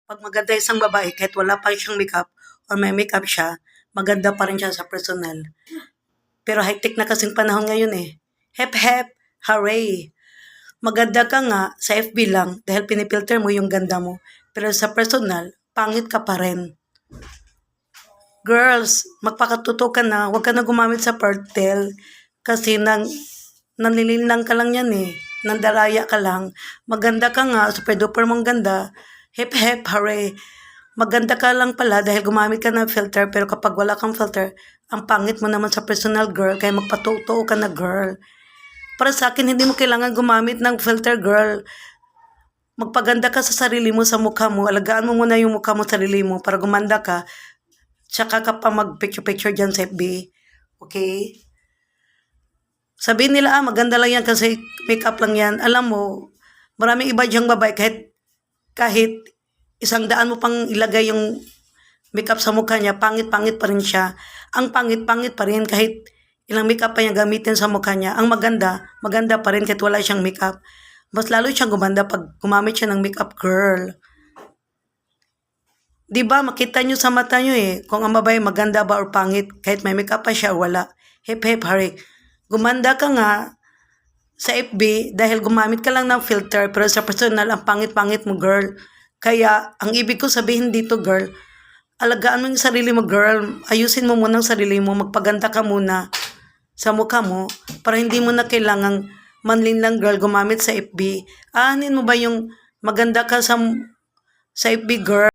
Pag maganda isang babae, kahit wala pa siyang makeup or may makeup siya, maganda pa rin siya sa personal. Pero high-tech na kasing panahon ngayon eh. Hep hep, hooray! Maganda ka nga sa FB lang dahil pinipilter mo yung ganda mo. Pero sa personal, pangit ka pa rin. Girls, magpakatuto ka na. Huwag ka na gumamit sa Pertel. Kasi nanlilinlang ka lang yan eh. Nandaraya ka lang. Maganda ka nga, super duper mong ganda. Hep hep, hooray. Maganda ka lang pala dahil gumamit ka ng filter. Pero kapag wala kang filter, ang pangit mo naman sa personal, girl. Kaya magpatuto ka na, girl. Para sa akin, hindi mo kailangan gumamit ng filter, girl. Magpaganda ka sa sarili mo, sa mukha mo. Alagaan mo muna yung mukha mo, sarili mo para gumanda ka. Tsaka ka pa mag-picture-picture dyan sa FB. Okay? Sabihin nila, maganda lang yan kasi makeup lang yan. Alam mo, maraming iba dyang babae kahit 100 mo pang ilagay yung makeup sa mukha niya, pangit-pangit pa rin siya. Ang pangit-pangit pa rin kahit ilang makeup pa niya gamitin sa mukha niya. Ang maganda, maganda pa rin kahit wala siyang makeup. Mas lalo siyang gumanda pag gumamit siya ng makeup, girl. Diba, makita nyo sa mata nyo eh, kung ang babae maganda ba or pangit, kahit may makeup pa siya, wala. Hep hep, hooray. Gumanda ka nga sa FB dahil gumamit ka lang ng filter, pero sa personal, ang pangit-pangit mo, girl. Kaya, ang ibig ko sabihin dito, girl, alagaan mo yung sarili mo, girl. Ayusin mo muna ang sarili mo, magpaganda ka muna sa mukha mo, para hindi mo na kailangang manlinlang, girl, gumamit sa FB. Ahanin mo ba yung maganda ka sa FB, girl?